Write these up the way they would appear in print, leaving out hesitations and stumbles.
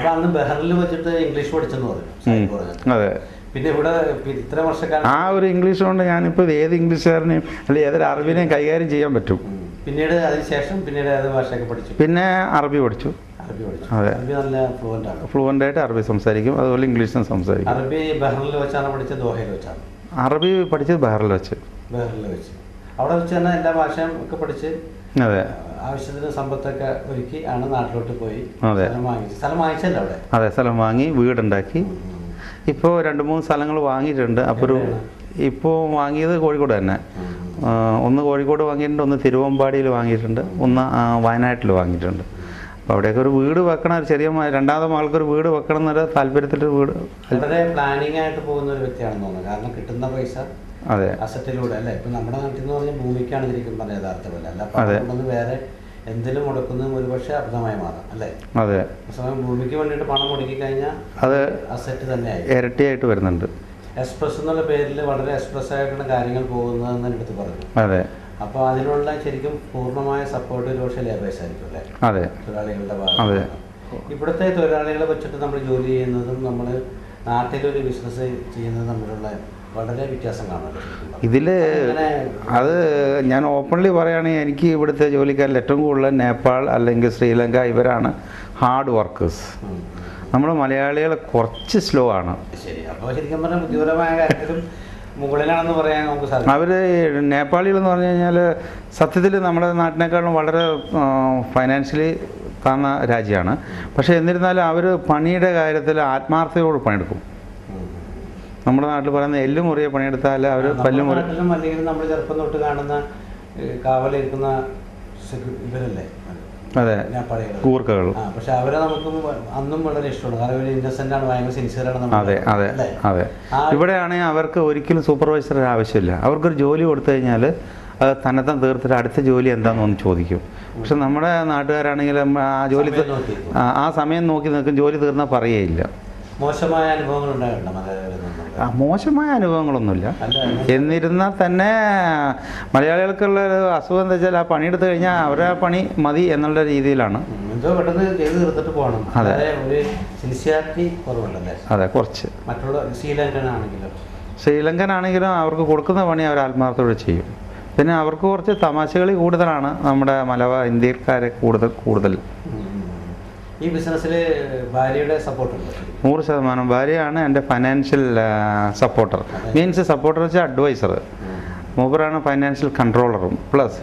അപ്പൊ അന്ന് ബഹറിൽ വെച്ചിട്ട് ഇംഗ്ലീഷ് പഠിച്ചെന്ന് പറഞ്ഞു. അതെ. പിന്നെ ഇവിടെ ഇത്ര വർഷക്കാലം ആ ഒരു ഇംഗ്ലീഷ് കൊണ്ട് ഞാനിപ്പോൾ ഏത് ഇംഗ്ലീഷുകാരനെയും അല്ലെങ്കിൽ ഏതൊരു അറബിനെയും കൈകാര്യം ചെയ്യാൻ പറ്റും. പിന്നീട് അതിനുശേഷം പിന്നീട് ഏത് ഭാഷയൊക്കെ പഠിച്ചു? പിന്നെ അറബി പഠിച്ചു. അതെ, അറബി നല്ല ഫ്ലുവൻ്റ് ആയിട്ട് അറബി സംസാരിക്കും, അതുപോലെ ഇംഗ്ലീഷും സംസാരിക്കും. അറബി ബഹറിൽ വെച്ചാണ് പഠിച്ചത്, ദോഹയിൽ വെച്ചാണ്? അറബി പഠിച്ചത് ബഹറിൽ വെച്ച്. അവിടെ വെച്ച് തന്നെ എല്ലാ ഭാഷയും ഒക്കെ പഠിച്ച് അതെ ആവശ്യത്തിന് സമ്പത്തൊക്കെ ഒരുക്കി ആണ് നാട്ടിലോട്ട് പോയി. അതെ, സ്ഥലം വാങ്ങിച്ചല്ലോ അവിടെ? അതെ, സ്ഥലം വാങ്ങി വീടുണ്ടാക്കി. ഇപ്പോൾ 2-3 സ്ഥലങ്ങൾ വാങ്ങിയിട്ടുണ്ട്. അപ്പോൾ ഇപ്പോൾ വാങ്ങിയത് കോഴിക്കോട് തന്നെ. ഒന്ന് കോഴിക്കോട് വാങ്ങിയിട്ടുണ്ട്, ഒന്ന് തിരുവമ്പാടിയിൽ വാങ്ങിയിട്ടുണ്ട്, ഒന്ന് വയനാട്ടിൽ വാങ്ങിയിട്ടുണ്ട്. അപ്പോൾ അവിടെയൊക്കെ ഒരു വീട് വെക്കണം, ഒരു ചെറിയ രണ്ടാമത്തെ മകൾക്കൊരു വീട് വെക്കണം എന്നൊരു താല്പര്യത്തിൻ്റെ വീട്. വളരെ പ്ലാനിങ് ആയിട്ട് പോകുന്ന ഒരു വ്യക്തിയാണെന്ന് തോന്നുന്നു. കാരണം കിട്ടുന്ന പൈസ അതെ അസറ്റിലൂടെ അല്ലേ. ഇപ്പം നമ്മുടെ നാട്ടിൽ എന്ന് പറഞ്ഞാൽ ഭൂമിക്കാണ് ഇതിരിക്കും പറഞ്ഞ യഥാർത്ഥമല്ല. അല്ല വേറെ എന്തിലും മുടക്കുന്നതും ഒരുപക്ഷെ അബദ്ധമായി മാറാം അല്ലേ? അതെ. ഭൂമിക്ക് വേണ്ടിയിട്ട് പണം മുടക്കി കഴിഞ്ഞാൽ അത് അസറ്റ് തന്നെയായി ഇരട്ടിയായിട്ട് വരുന്നുണ്ട്. എക്സ്പ്രസ് എന്നുള്ള പേരിൽ വളരെ എക്സ്പ്രസ് ആയിട്ടാണ് കാര്യങ്ങൾ പോകുന്നതെന്ന് എടുത്ത് പറഞ്ഞു. അതെ. അപ്പോൾ അതിനുള്ള ശരിക്കും പൂർണ്ണമായ സപ്പോർട്ട് ഒരുപക്ഷെ ലേബേഴ്സ് ആയിരിക്കും അല്ലേ? അതെ, തൊഴിലാളികളുടെ ഭാഗത്ത്. ഇവിടുത്തെ തൊഴിലാളികളെ വെച്ചിട്ട് നമ്മൾ ജോലി ചെയ്യുന്നതും നമ്മൾ നാട്ടിലൊരു ബിസിനസ് ചെയ്യുന്നതും തമ്മിലുള്ള വളരെ വ്യത്യാസം കാണുമല്ലോ ഇതിൽ. അത് ഞാൻ ഓപ്പൺലി പറയുകയാണെങ്കിൽ എനിക്ക് ഇവിടുത്തെ ജോലിക്കാരിൽ ഏറ്റവും കൂടുതൽ നേപ്പാൾ അല്ലെങ്കിൽ ശ്രീലങ്ക ഇവരാണ് ഹാർഡ് വർക്കേഴ്സ്. നമ്മൾ മലയാളികൾ കുറച്ച് സ്ലോ ആണ്. ശരി. അപ്പോൾ ശരിക്കും പറഞ്ഞാൽ ബുദ്ധിപരമായ കാര്യത്തിലും മുകളിലാണെന്ന് പറയാൻ നമുക്ക് സാധിക്കും. അവർ നേപ്പാളികളെന്ന് പറഞ്ഞു കഴിഞ്ഞാൽ സത്യത്തിൽ നമ്മുടെ നാട്ടിനേക്കാളും വളരെ ഫൈനാൻഷ്യലി താന്ന രാജ്യമാണ്. പക്ഷേ എന്നിരുന്നാലും അവർ പണിയുടെ കാര്യത്തിൽ ആത്മാർത്ഥതയോട് പണിയെടുക്കും. നമ്മുടെ നാട്ടിൽ പറയുന്ന എല്ലും മുറിയെ പണിയെടുത്താൽ അവർ പല്ലും മുറി. അല്ലെങ്കിൽ നമ്മൾ ചെറുപ്പം തൊട്ട് കാണുന്ന കാവലിരിക്കുന്ന ഇവരല്ലേ? അതെ, കൂർക്കകൾ. പക്ഷെ അവരെ നമുക്ക് അന്നും വളരെ ഇഷ്ടമാണ്. കാരണം ഒരു ഇന്നസെന്റ് ആണ്, ഭയങ്കര സിൻസിയറാണ്. അതെ അതെ അതെ. ഇവിടെയാണെങ്കിൽ അവർക്ക് ഒരിക്കലും സൂപ്പർവൈസർ ആവശ്യമില്ല. അവർക്കൊരു ജോലി കൊടുത്തു കഴിഞ്ഞാൽ അത് തന്നെത്താൻ തീർത്തിട്ട് അടുത്ത ജോലി എന്താണെന്ന് ചോദിക്കും. പക്ഷെ നമ്മുടെ നാട്ടുകാരാണെങ്കിൽ ആ ജോലി ആ സമയം നോക്കി നിൽക്കും, ജോലി തീർന്നാൽ പറയുകയില്ല. മോശമായ അനുഭവങ്ങൾ ഉണ്ടായിട്ടുണ്ടോ? മോശമായ അനുഭവങ്ങളൊന്നുമില്ല. എന്നിരുന്നാൽ തന്നെ മലയാളികൾക്കുള്ള ഒരു അസുഖം എന്താ വെച്ചാൽ ആ പണിയെടുത്ത് കഴിഞ്ഞാൽ അവരുടെ പണി മതി എന്നുള്ള രീതിയിലാണ്. എന്തോ പെട്ടെന്ന് ചെയ്ത് തീർത്തിട്ട് പോകണം. അതെ, ഒരു സിൻസിയാരിറ്റി കുറവുണ്ടല്ലേ? അതെ, കുറച്ച്. മറ്റുള്ള ശ്രീലങ്കൻ ആണെങ്കിലും അവർക്ക് കൊടുക്കുന്ന പണി അവർ ആത്മാർത്ഥത്തോടെ ചെയ്യും. പിന്നെ അവർക്ക് കുറച്ച് തമാശകളി കൂടുതലാണ് നമ്മുടെ ഇന്ത്യക്കാരെ കൂടുതൽ. ഈ ബിസിനസ്സിൽ ഭാര്യയുടെ സപ്പോർട്ടുണ്ട്? 100%. ഭാര്യയാണ് എൻ്റെ ഫൈനാൻഷ്യൽ സപ്പോർട്ടർ. മീൻസ് സപ്പോർട്ടർ വെച്ചാൽ അഡ്വൈസർ. മൂപ്പറാണ് ഫൈനാൻഷ്യൽ കൺട്രോളറും. പ്ലസ്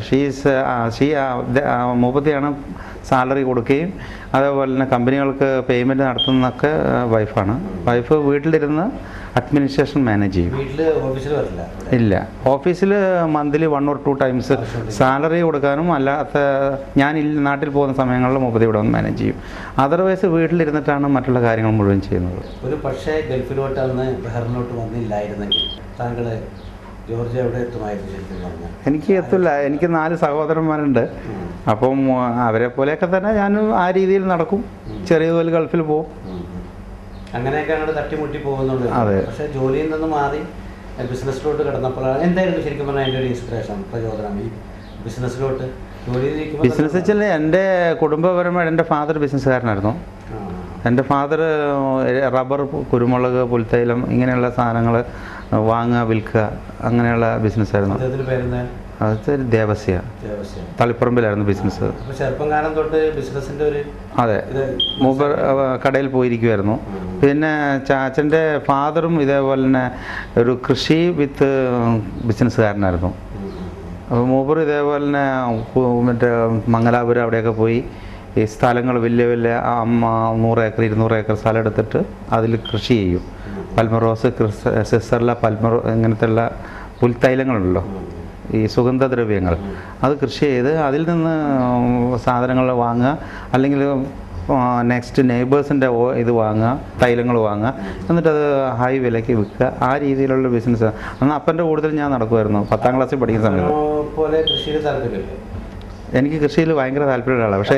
മൂപ്പത്തിയാണ് സാലറി കൊടുക്കുകയും അതേപോലെ തന്നെ കമ്പനികൾക്ക് പേയ്മെൻറ്റ് നടത്തുന്നതൊക്കെ വൈഫാണ്. വൈഫ് വീട്ടിലിരുന്ന് അഡ്മിനിസ്ട്രേഷൻ മാനേജ് ചെയ്യും. ഇല്ല, ഓഫീസിൽ മന്ത്ലി 1 or 2 times സാലറി കൊടുക്കാനും അല്ലാത്ത ഞാൻ നാട്ടിൽ പോകുന്ന സമയങ്ങളിൽ മൂപ്പത്തി ഇവിടെ വന്ന് മാനേജ് ചെയ്യും. അതർവൈസ് വീട്ടിലിരുന്നിട്ടാണ് മറ്റുള്ള കാര്യങ്ങൾ മുഴുവൻ ചെയ്യുന്നത്. ഒരു പക്ഷേ ഗൾഫിലോട്ട് അന്ന് ബഹറിലോട്ട് വന്നില്ലായിരുന്നെങ്കിൽ താങ്കൾ ജോർജിയ എവിടെ എത്തുമായിരുന്നു ശരിക്കും പറഞ്ഞാൽ? എനിക്ക് എത്തില്ല. എനിക്ക് 4 സഹോദരന്മാരുണ്ട്. അപ്പം അവരെ പോലെയൊക്കെ തന്നെ ഞാനും ആ രീതിയിൽ നടക്കും. ചെറിയ തോതിൽ ഗൾഫിൽ പോകും. അങ്ങനെയൊക്കെ അങ്ങോട്ട് തട്ടിമുട്ടി പോകുന്നുണ്ട്. അതെ. പക്ഷേ ജോലിയിൽ നിന്ന് മാറി ബിസിനസ്സിലോട്ട് കിടന്നപ്പോഴാണ് എന്തായിരുന്നു ശരിക്കും പറഞ്ഞാൽ എൻ്റെ ഒരു ഇൻസ്പിറേഷൻ, പ്രചോദനം ഈ ബിസിനസ്സിലോട്ട്? ബിസിനസ് വെച്ചാൽ എൻ്റെ കുടുംബപരമായി എൻ്റെ ഫാദർ ബിസിനസ്സുകാരനായിരുന്നു. എൻ്റെ ഫാദർ റബ്ബർ, കുരുമുളക്, പുൽത്തൈലം ഇങ്ങനെയുള്ള സാധനങ്ങൾ വാങ്ങുക, വിൽക്കുക, അങ്ങനെയുള്ള ബിസിനസ്സായിരുന്നു. അത് ദേവസ്യ, തളിപ്പറമ്പിലായിരുന്നു ബിസിനസ്. ചെറുപ്പകാലം തൊട്ട് ബിസിനസിൻ്റെ ഒരു അതെ, മൂപ്പർ കടയിൽ പോയിരിക്കുമായിരുന്നു. പിന്നെ ചാച്ചൻ്റെ ഫാദറും ഇതേപോലെ തന്നെ ഒരു കൃഷി വിത്ത് ബിസിനസ്സുകാരനായിരുന്നു. അപ്പോൾ മൂപ്പർ ഇതേപോലെ തന്നെ മറ്റേ മംഗലാപുരം അവിടെയൊക്കെ പോയി ഈ സ്ഥലങ്ങൾ വലിയ 100 ഏക്കർ 200 ഏക്കർ സ്ഥലം എടുത്തിട്ട് അതിൽ കൃഷി ചെയ്യും. പൽമറോസ്, സിസർല, ഇങ്ങനത്തെയുള്ള പുൽത്തൈലങ്ങളുണ്ടല്ലോ, ഈ സുഗന്ധദ്രവ്യങ്ങൾ, അത് കൃഷി ചെയ്ത് അതിൽ നിന്ന് സാധനങ്ങൾ വാങ്ങുക, അല്ലെങ്കിൽ നെക്സ്റ്റ് നെയ്ബേഴ്സിൻ്റെ ഇത് വാങ്ങുക, തൈലങ്ങൾ വാങ്ങുക, എന്നിട്ടത് ഹൈ വിലയ്ക്ക് വിൽക്കുക. ആ രീതിയിലുള്ള ബിസിനസ് അന്ന് അപ്പൻ്റെ കൂടുതൽ ഞാൻ നടക്കുമായിരുന്നു 10ാം ക്ലാസ്സിൽ പഠിക്കുന്ന സമയത്ത്. എനിക്ക് കൃഷിയിൽ ഭയങ്കര താല്പര്യമുള്ള ആളാണ്. പക്ഷേ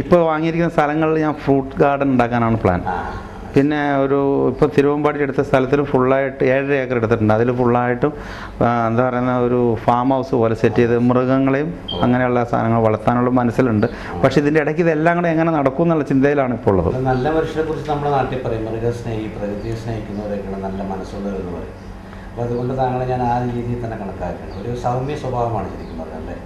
ഇപ്പോൾ വാങ്ങിയിരിക്കുന്ന സ്ഥലങ്ങളിൽ ഞാൻ ഫ്രൂട്ട് ഗാർഡൻ ഉണ്ടാക്കാനാണ് പ്ലാൻ. പിന്നെ ഇപ്പോൾ തിരുവമ്പാടി എടുത്ത സ്ഥലത്തിൽ ഫുള്ളായിട്ട് 7.5 ഏക്കർ എടുത്തിട്ടുണ്ട്. അതിൽ ഫുള്ളായിട്ടും എന്താ പറയുന്ന ഒരു ഫാം ഹൗസ് പോലെ സെറ്റ് ചെയ്ത് മൃഗങ്ങളെയും അങ്ങനെയുള്ള സാധനങ്ങൾ വളർത്താനുള്ള മനസ്സിലുണ്ട്. പക്ഷേ ഇതിൻ്റെ ഇടയ്ക്ക് ഇതെല്ലാം കൂടെ എങ്ങനെ നടക്കും എന്നുള്ള ചിന്തയിലാണ് ഇപ്പോൾ ഉള്ളത്. നല്ല മനുഷ്യരെ കുറിച്ച് നമ്മുടെ നാട്ടിൽ പറയും, മൃഗസ്നേഹി, പ്രകൃതിയെ സ്നേഹിക്കുന്നവരൊക്കെയാണ് നല്ല മനസ്സുള്ളവരെന്ന് പറയും. അപ്പോൾ അതുകൊണ്ട് താങ്കളെ ഞാൻ ആ രീതിയിൽ തന്നെ കണക്കാക്കണം. ഒരു സൗമ്യ സ്വഭാവമാണ് ശരിക്കും പറഞ്ഞല്ലേ.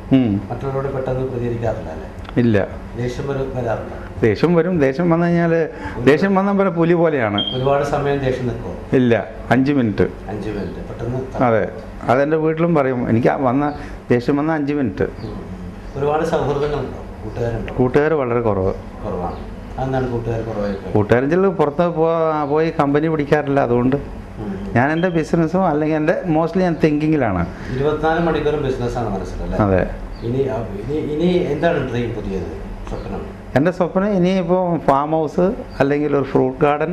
മറ്റുള്ളവരോട് പെട്ടെന്ന് പ്രതികരിക്കാറില്ല അല്ലേ? ഇല്ല. ദേഷ്യം വരാറില്ല? ദേഷ്യം വരും. ദേഷ്യം വന്നു കഴിഞ്ഞാൽ ദേഷ്യം വന്നാൽ പോലെ പുലി പോലെയാണ്. ഒരുപാട് സമയം ദേഷ്യം നിൽക്കുമോ? ഇല്ല, 5 മിനിറ്റ്. 5 മിനിറ്റ് പെട്ടെന്ന്. അതെ, അതെൻ്റെ വീട്ടിലും പറയും. എനിക്ക് ദേഷ്യം വന്ന 5 മിനിറ്റ്. ഒരുപാട് സൗഹൃദങ്ങളുണ്ടോ? കൂട്ടുകാർ വളരെ കുറവാണ്. അതെന്താണ് കൂട്ടുകാർ കുറവായി? കൂട്ടുകാരൻ ചില പുറത്ത് പോയി കമ്പനി പിടിക്കാറില്ല. അതുകൊണ്ട് ഞാൻ എൻ്റെ ബിസിനസ്സും അല്ലെങ്കിൽ എൻ്റെ മോസ്റ്റ്ലി ഞാൻ തിങ്കിങ്ങിലാണ്. 24 മണിക്കൂറും ബിസിനസ്സാണ് മനസ്സിലല്ലേ? അതെ. ഇനി എന്താണ് ഡ്രീം, പുതിയത് സ്വപ്നം? എൻ്റെ സ്വപ്നം ഇനിയിപ്പോൾ ഫാം ഹൗസ് അല്ലെങ്കിൽ ഒരു ഫ്രൂട്ട് ഗാർഡൻ,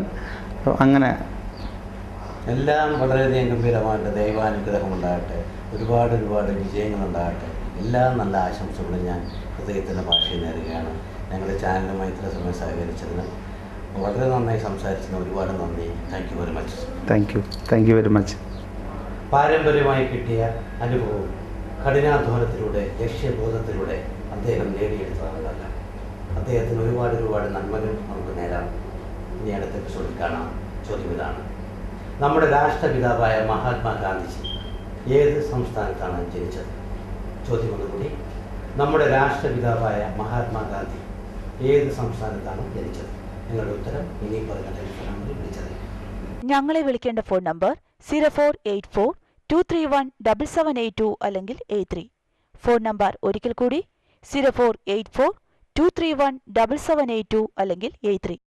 അങ്ങനെ എല്ലാം വളരെയധികം ഗംഭീരമായിട്ട് ദൈവാനുഗ്രഹം ഉണ്ടാകട്ടെ. ഒരുപാട് വിജയങ്ങളുണ്ടാകട്ടെ. എല്ലാ നല്ല ആശംസകളും ഞാൻ ഹൃദയത്തിൻ്റെ ഭാഷയിൽ നേരുകയാണ്. ഞങ്ങളുടെ ചാനലുമായി ഇത്ര സമയം സഹകരിച്ചതിന് വളരെ നന്നായി സംസാരിച്ചതിന് ഒരുപാട് നന്ദി. Thank you very much. Thank you very much. പാരമ്പര്യമായി കിട്ടിയ അനുഭവവും കഠിനാധ്വാനത്തിലൂടെ, ലക്ഷ്യബോധത്തിലൂടെ അദ്ദേഹം നേടിയെടുത്തതാണല്ല. അദ്ദേഹത്തിന് ഒരുപാട് നന്മകൾ നമുക്ക് നേരാം. ഇനി അടുത്ത എപ്പിസോഡിൽ കാണാം. ചോദ്യം ഇതാണ്: നമ്മുടെ രാഷ്ട്രപിതാവായ മഹാത്മാഗാന്ധിജി ഏത് സംസ്ഥാനത്താണ് ജനിച്ചത്? ചോദ്യം ഒന്നുകൂടി: നമ്മുടെ രാഷ്ട്രപിതാവായ മഹാത്മാഗാന്ധി ഏത് സംസ്ഥാനത്താണ് ജനിച്ചത്? നിങ്ങളുടെ ഉത്തരം ഇനി പറഞ്ഞ ടെലിഫോൺ നമ്പറിൽ വിളിച്ചത്. ഞങ്ങളെ വിളിക്കേണ്ട ഫോൺ നമ്പർ 0484-231-7782 അല്ലെങ്കിൽ 83. ഫോൺ നമ്പർ ഒരിക്കൽ കൂടി 0484-231-7782 അല്ലെങ്കിൽ 83.